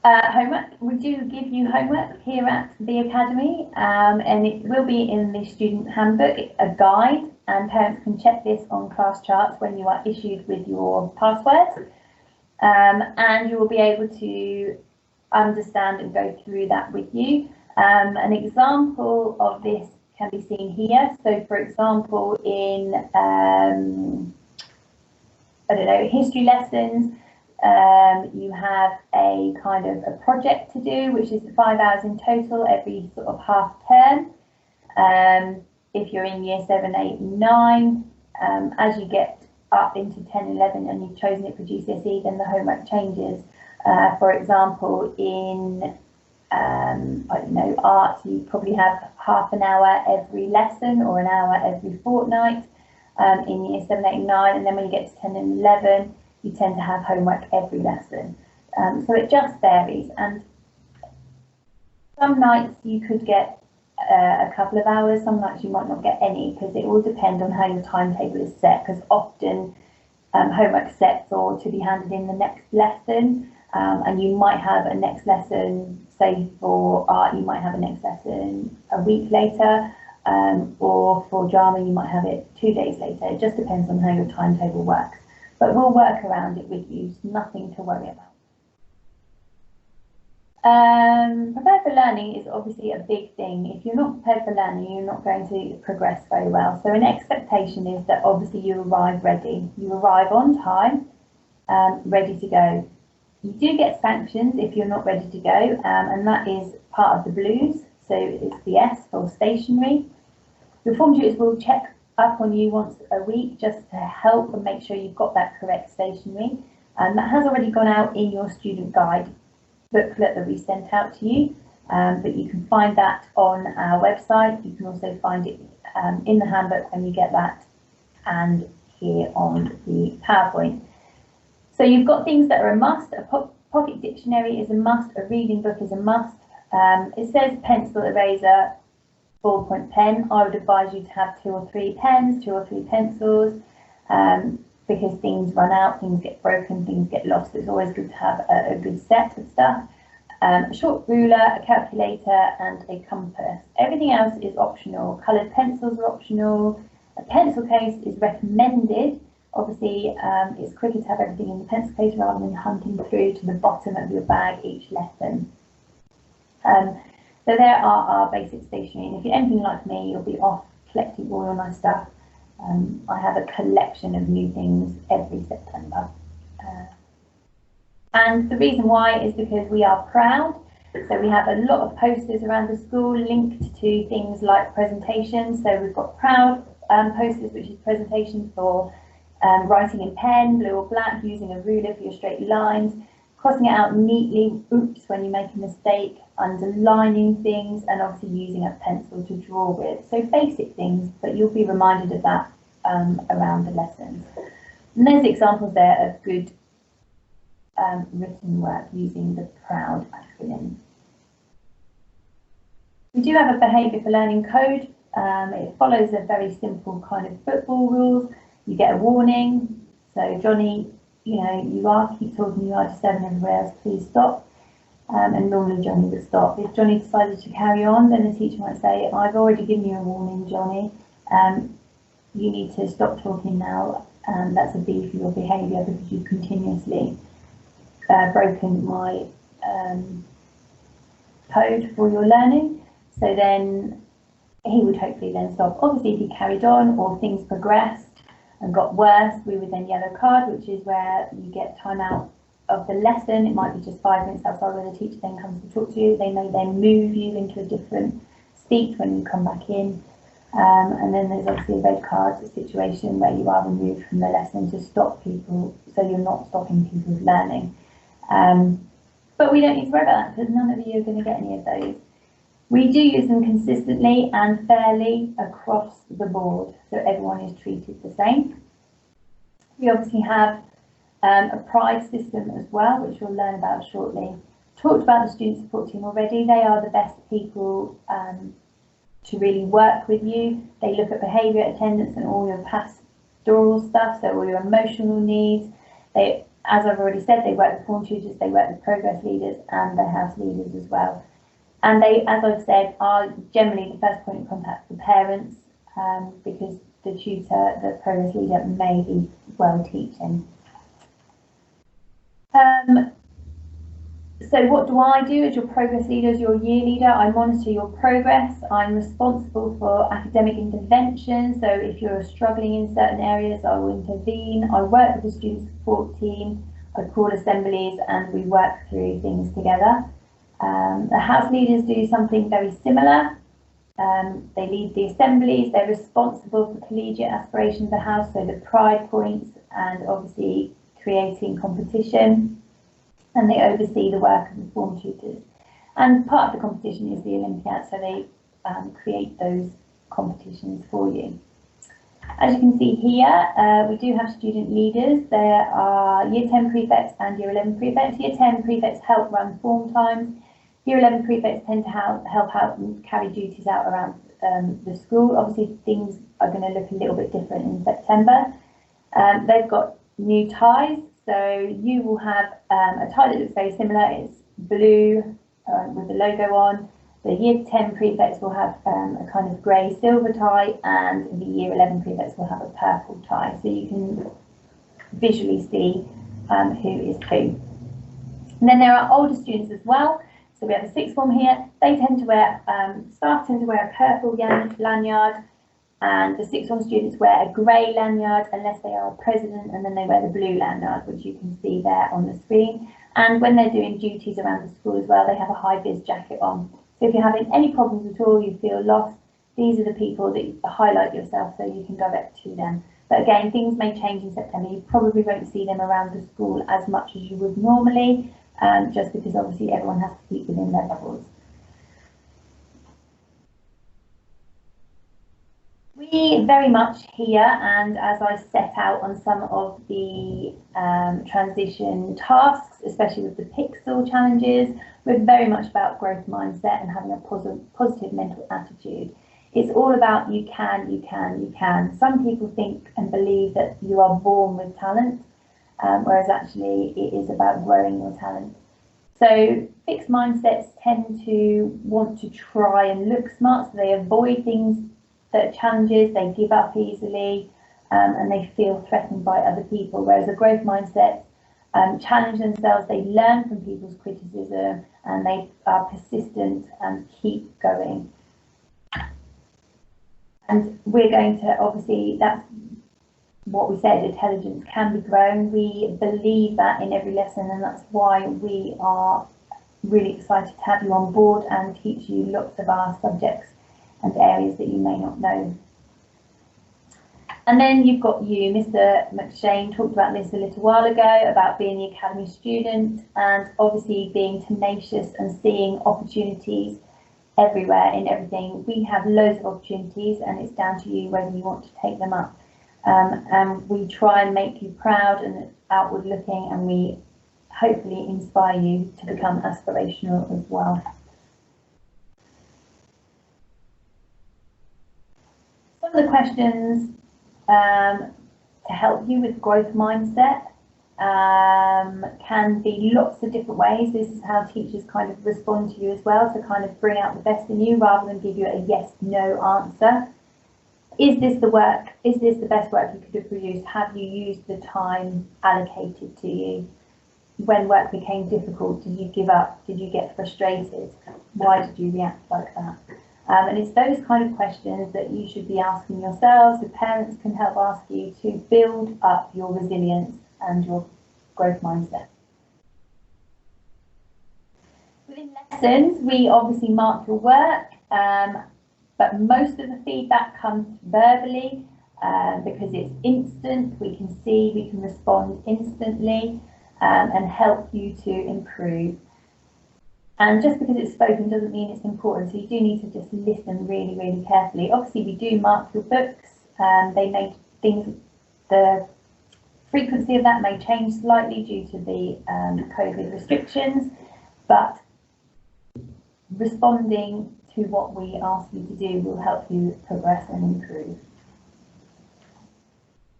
Homework, we do give you homework here at the Academy, and it will be in the student handbook, a guide, and parents can check this on class charts when you are issued with your passwords, and you will be able to understand and go through that with you. An example of this can be seen here. So for example, in I don't know, history lessons, you have a kind of a project to do, which is 5 hours in total every sort of half term. If you're in Year 7, 8 and 9, as you get up into 10, 11 and you've chosen it for GCSE, then the homework changes. For example, in I don't know, art, you probably have half an hour every lesson or an hour every fortnight. In Year 7, 8 and 9, and then when you get to 10 and 11, you tend to have homework every lesson. So it just varies, and some nights you could get a couple of hours, some nights you might not get any, because it will depend on how your timetable is set, because often homework set for to be handed in the next lesson, and you might have a next lesson say for art you might have a next lesson a week later, or for drama you might have it 2 days later. It just depends on how your timetable works, but we'll work around it with you, nothing to worry about. Prepared for learning is obviously a big thing. If you're not prepared for learning, you're not going to progress very well. So an expectation is that obviously you arrive ready. You arrive on time, ready to go. You do get sanctions if you're not ready to go, and that is part of the blues. So it's the S for stationery. Your form tutors will check up on you once a week just to help and make sure you've got that correct stationery. And that has already gone out in your student guide booklet that we sent out to you, but you can find that on our website. You can also find it in the handbook when you get that, and here on the PowerPoint. So you've got things that are a must. A pocket dictionary is a must, a reading book is a must. It says pencil, eraser, ballpoint pen. I would advise you to have 2 or 3 pens, 2 or 3 pencils, because things run out, things get broken, things get lost. It's always good to have a good set of stuff. A short ruler, a calculator and a compass. Everything else is optional. Coloured pencils are optional. A pencil case is recommended. Obviously, it's quicker to have everything in the pencil case rather than hunting through to the bottom of your bag each lesson. So there are our basic stationery, and if you're anything like me, you'll be off collecting all your nice stuff. I have a collection of new things every September. And the reason why is because we are proud. So we have a lot of posters around the school linked to things like presentations. So we've got proud posters, which is presentations for writing in pen, blue or black, using a ruler for your straight lines, crossing it out neatly, oops, when you make a mistake, underlining things, and obviously using a pencil to draw with. So basic things, but you'll be reminded of that around the lessons. And there's examples there of good written work using the PROUD acronym. We do have a behaviour for learning code. It follows a very simple kind of football rules. You get a warning. So Johnny, you keep talking, you are to 7 everywhere else, please stop. And normally Johnny would stop. If Johnny decided to carry on, then the teacher might say, I've already given you a warning, Johnny. You need to stop talking now. That's a B for your behaviour because you've continuously broken my code for your learning. So then he would hopefully then stop. Obviously, if he carried on or things progressed and got worse, we would then yellow card, which is where you get time out of the lesson. It might be just 5 minutes outside where the teacher then comes to talk to you. They may then move you into a different seat when you come back in. And then there's obviously a red card situation where you are removed from the lesson to stop people, so you're not stopping people's learning. But we don't need to worry about that because none of you are going to get any of those. We do use them consistently and fairly across the board, so everyone is treated the same. We obviously have a pride system as well, which we'll learn about shortly. Talked about the student support team already. They are the best people to really work with you. They look at behaviour, attendance and all your pastoral stuff, so all your emotional needs. They, as I've already said, they work with form tutors, they work with progress leaders and the house leaders as well. And they, as I've said, are generally the first point of contact for parents because the tutor, the progress leader, may be well teaching. So what do I do as your progress leader, as your year leader? I monitor your progress. I'm responsible for academic intervention. So if you're struggling in certain areas, I will intervene. I work with the student support team. I call assemblies and we work through things together. The house leaders do something very similar. They lead the assemblies. They're responsible for collegiate aspirations of the house, so the pride points and obviously creating competition. And they oversee the work of the form tutors. And part of the competition is the Olympiad, so they create those competitions for you. As you can see here, we do have student leaders. There are Year 10 prefects and Year 11 prefects. Year 10 prefects help run form times. Year 11 prefects tend to help out and carry duties out around the school. Obviously, things are going to look a little bit different in September. They've got new ties. So you will have a tie that looks very similar. It's blue with the logo on. The Year 10 prefects will have a kind of grey silver tie, and the Year 11 prefects will have a purple tie. So you can visually see who is who. And then there are older students as well. So we have a sixth form here. They tend to wear, staff tend to wear a purple lanyard, and the sixth form students wear a grey lanyard unless they are a president, and then they wear the blue lanyard, which you can see there on the screen. And when they're doing duties around the school as well, they have a high-vis jacket on. So if you're having any problems at all, you feel lost, these are the people that you highlight yourself so you can direct to them. But again, things may change in September. You probably won't see them around the school as much as you would normally, just because obviously everyone has to keep within their bubbles. We very much here, and as I set out on some of the transition tasks, especially with the pixel challenges, we're very much about growth mindset and having a positive mental attitude. It's all about you can, you can, you can. Some people think and believe that you are born with talent, whereas actually it is about growing your talent. So fixed mindsets tend to want to try and look smart, so they avoid things that are challenges, they give up easily, and they feel threatened by other people, whereas a growth mindset challenge themselves, they learn from people's criticism, and they are persistent and keep going. And we're going to, obviously, that's what we said, intelligence can be grown. We believe that in every lesson, and that's why we are really excited to have you on board and teach you lots of our subjects and areas that you may not know. And then you've got you, Mr. McShane talked about this a little while ago, about being the academy student and obviously being tenacious and seeing opportunities everywhere in everything. We have loads of opportunities, and it's down to you whether you want to take them up. And we try and make you proud and outward looking, and we hopefully inspire you to become aspirational as well. Some of the questions to help you with growth mindset can be lots of different ways. This is how teachers kind of respond to you as well, to kind of bring out the best in you rather than give you a yes/no answer. Is this the work? Is this the best work you could have produced? Have you used the time allocated to you? When work became difficult, did you give up? Did you get frustrated? Why did you react like that? And it's those kind of questions that you should be asking yourselves. The parents can help ask you to build up your resilience and your growth mindset. Within lessons, we obviously mark your work, but most of the feedback comes verbally because it's instant. We can see, we can respond instantly and help you to improve. And just because it's spoken doesn't mean it's important, so you do need to just listen really, really carefully. Obviously, we do mark your books. They may the frequency of that may change slightly due to the COVID restrictions, but responding to what we ask you to do will help you progress and improve.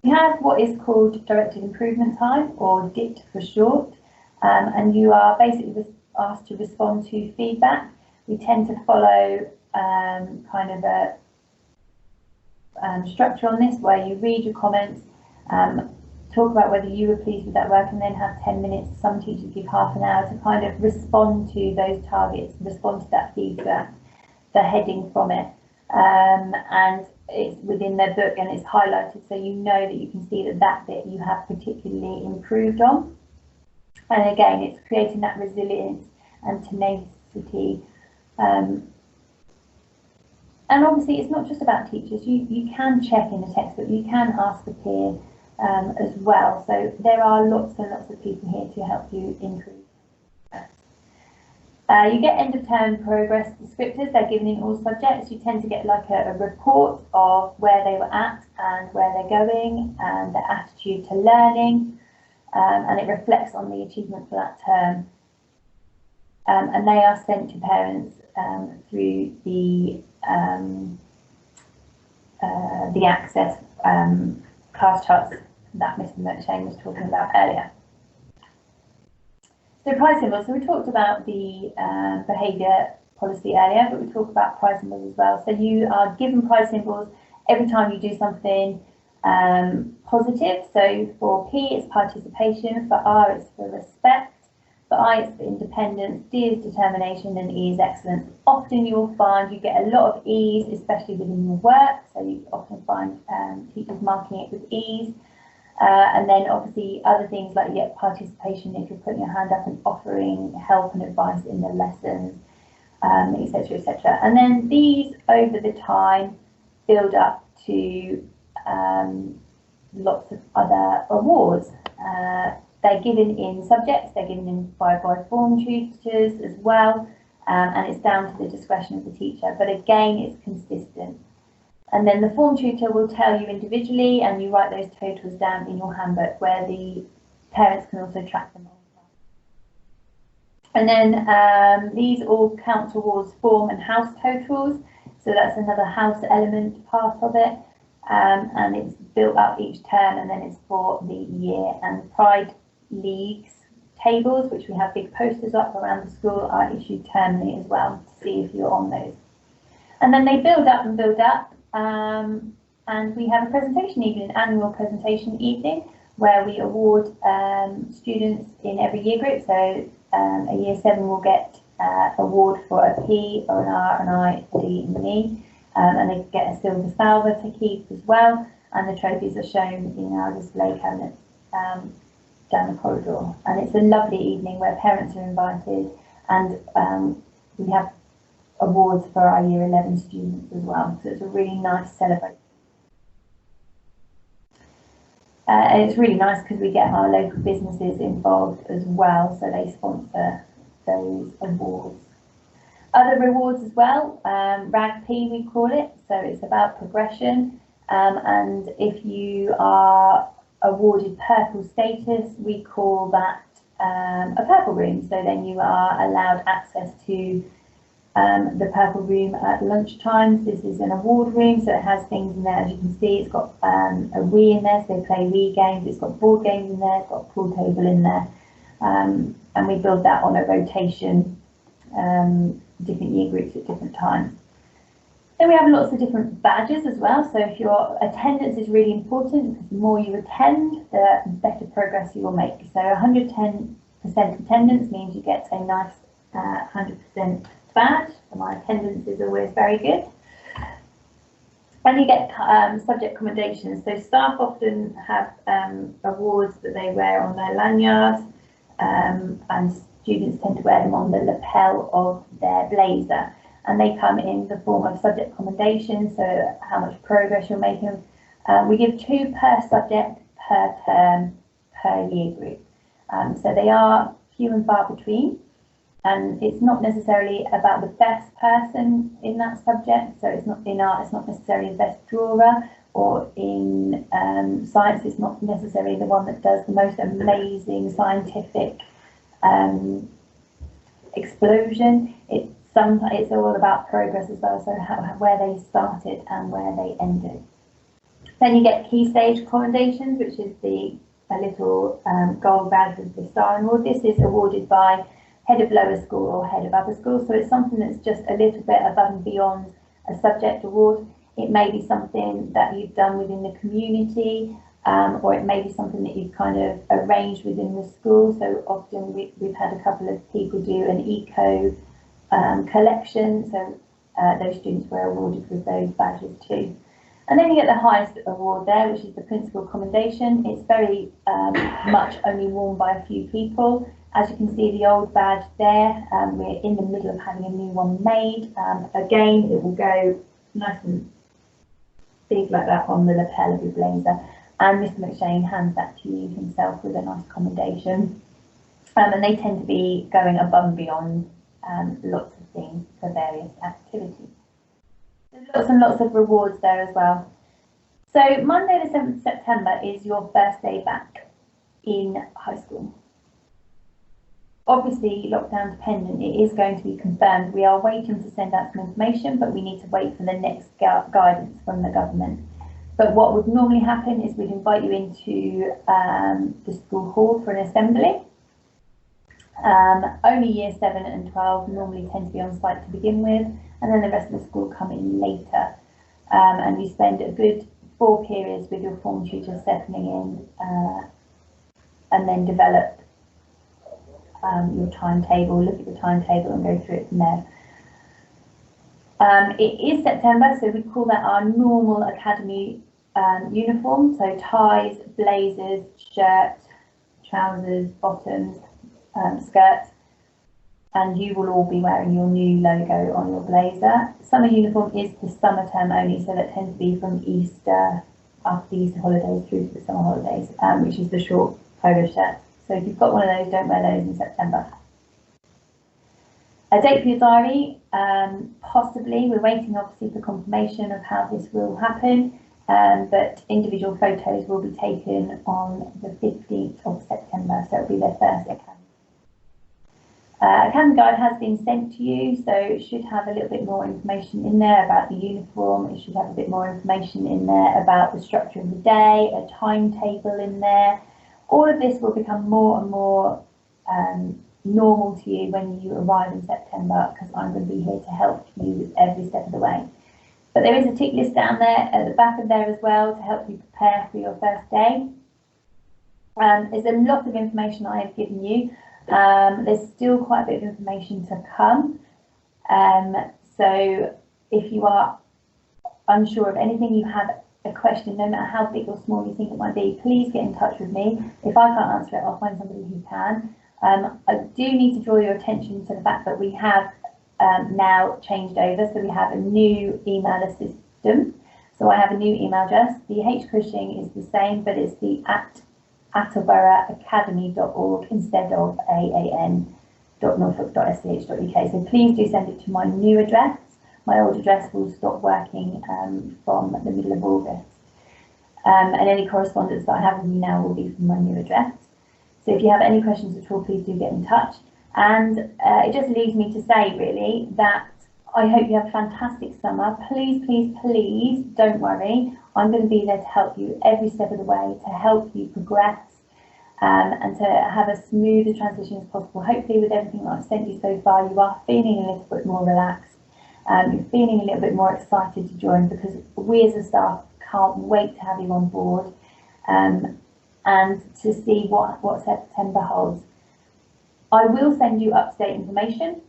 We have what is called directed improvement time, or DIT for short, and you are basically asked to respond to feedback. We tend to follow kind of a structure on this, where you read your comments, talk about whether you were pleased with that work, and then have 10 minutes. Some teachers give half an hour to kind of respond to those targets, respond to that feedback, the heading from it, and it's within their book and it's highlighted, so you know that you can see that that bit you have particularly improved on. And again, it's creating that resilience and tenacity. And obviously, it's not just about teachers. You can check in the textbook, you can ask a peer as well. So there are lots and lots of people here to help you improve. You get end of term progress descriptors. They're given in all subjects. You tend to get like a report of where they were at and where they're going and their attitude to learning. And it reflects on the achievement for that term. And they are sent to parents through the Access class charts that Mr. McShane was talking about earlier. So price symbols, so we talked about the behaviour policy earlier, but we talk about price symbols as well. So you are given price symbols every time you do something positive. So for P it's participation, for R it's for respect, for I it's for independence, D is determination, and E is excellence. Often you'll find you get a lot of E's, especially within your work. So you often find teachers marking it with E's. And then obviously other things like participation, if you're putting your hand up and offering help and advice in the lessons, etc., etc. And then these over the time build up to lots of other awards. They're given in subjects, they're given by form tutors as well, and it's down to the discretion of the teacher, but again it's consistent. And then the form tutor will tell you individually, and you write those totals down in your handbook where the parents can also track them. And then these all count towards form and house totals. So that's another house element part of it. And it's built up each term, and then it's for the year. And Pride Leagues tables, which we have big posters up around the school, are issued termly as well to see if you're on those. And then they build up and build up. And we have a presentation evening, annual presentation evening, where we award students in every year group. So a year 7 will get award for a P or an R, an I, a D and an E, and they get a silver salver to keep as well. And the trophies are shown in our display cabinets down the corridor. And it's a lovely evening where parents are invited, and we have awards for our year 11 students as well. So it's a really nice celebration. And it's really nice because we get our local businesses involved as well, so they sponsor those awards. Other rewards as well, RAGP we call it, so it's about progression, and if you are awarded purple status, we call that a purple room, so then you are allowed access to the purple room at lunchtimes. This is an award room, so it has things in there, as you can see. It's got a Wii in there, so they play Wii games. It's got board games in there, it's got a pool table in there, and we build that on a rotation, different year groups at different times. Then we have lots of different badges as well, so if your attendance is really important, because the more you attend, the better progress you will make. So 110% attendance means you get a nice 100% badge, so my attendance is always very good. And you get subject commendations, so staff often have awards that they wear on their lanyards, and students tend to wear them on the lapel of their blazer, and they come in the form of subject commendations, so how much progress you're making. We give 2 per subject per term per year group, so they are few and far between. And it's not necessarily about the best person in that subject. So it's not in art, it's not necessarily the best drawer, or in science, it's not necessarily the one that does the most amazing scientific explosion. It's all about progress as well, so where they started and where they ended. Then you get key stage commendations, which is a little gold badge with the star award. This is awarded by head of lower school or head of upper school, so it's something that's just a little bit above and beyond a subject award. It may be something that you've done within the community, or it may be something that you've kind of arranged within the school. So often we've had a couple of people do an eco collection, so those students were awarded with those badges too. And then you get the highest award there, which is the principal commendation. It's very much only worn by a few people. As you can see, the old badge there, we're in the middle of having a new one made. Again, it will go nice and big like that on the lapel of your blazer. And Mr. McShane hands that to you himself with a nice commendation. And they tend to be going above and beyond lots of things for various activities. There's lots and lots of rewards there as well. So Monday the 7th of September is your first day back in high school. Obviously, lockdown dependent, it is going to be confirmed. We are waiting to send out some information, but we need to wait for the next guidance from the government. But what would normally happen is we'd invite you into the school hall for an assembly. Only year 7 and 12 normally tend to be on site to begin with, and then the rest of the school come in later. And you spend a good 4 periods with your form tutor settling in, and then develop your timetable, look at the timetable and go through it from there. It is September, so we call that our normal academy uniform, so ties, blazers, shirt, trousers, bottoms, skirts, and you will all be wearing your new logo on your blazer. Summer uniform is the summer term only, so that tends to be from Easter, after the Easter holidays through to the summer holidays, which is the short polo shirt. So if you've got one of those, don't wear those in September. A date for your diary, possibly. We're waiting obviously for confirmation of how this will happen, but individual photos will be taken on the 15th of September, so it'll be their first academy. Academy guide has been sent to you, so it should have a little bit more information in there about the uniform. It should have a bit more information in there about the structure of the day, a timetable in there. All of this will become more and more normal to you when you arrive in September, because I'm going to be here to help you with every step of the way. But there is a tick list down there at the back of there as well to help you prepare for your first day. There's a lot of information I have given you. There's still quite a bit of information to come. So if you are unsure of anything, you have a question, no matter how big or small you think it might be, please get in touch with me. If I can't answer it, I'll find somebody who can. I do need to draw your attention to the fact that we have now changed over, so we have a new email system. So I have a new email address. The H Cushing is the same, but it's the @attleboroughacademy.org instead of aan.norfolk.sch.uk. So please do send it to my new address. My old address will stop working from the middle of August. And any correspondence that I have with you now will be from my new address. So if you have any questions at all, please do get in touch. And it just leaves me to say, really, that I hope you have a fantastic summer. Please, please, please don't worry. I'm going to be there to help you every step of the way, to help you progress and to have a smooth transition as possible. Hopefully with everything that I've sent you so far, you are feeling a little bit more relaxed. You're feeling a little bit more excited to join, because we as a staff can't wait to have you on board and to see what September holds. I will send you up-to-date information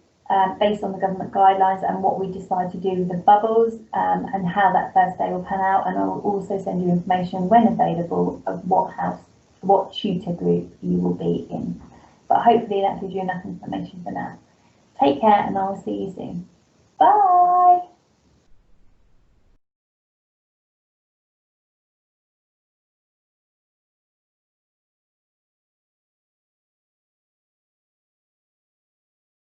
based on the government guidelines and what we decide to do with the bubbles and how that first day will pan out, and I will also send you information when available of what tutor group you will be in. But hopefully that gives you enough information for now. Take care, and I will see you soon. Bye.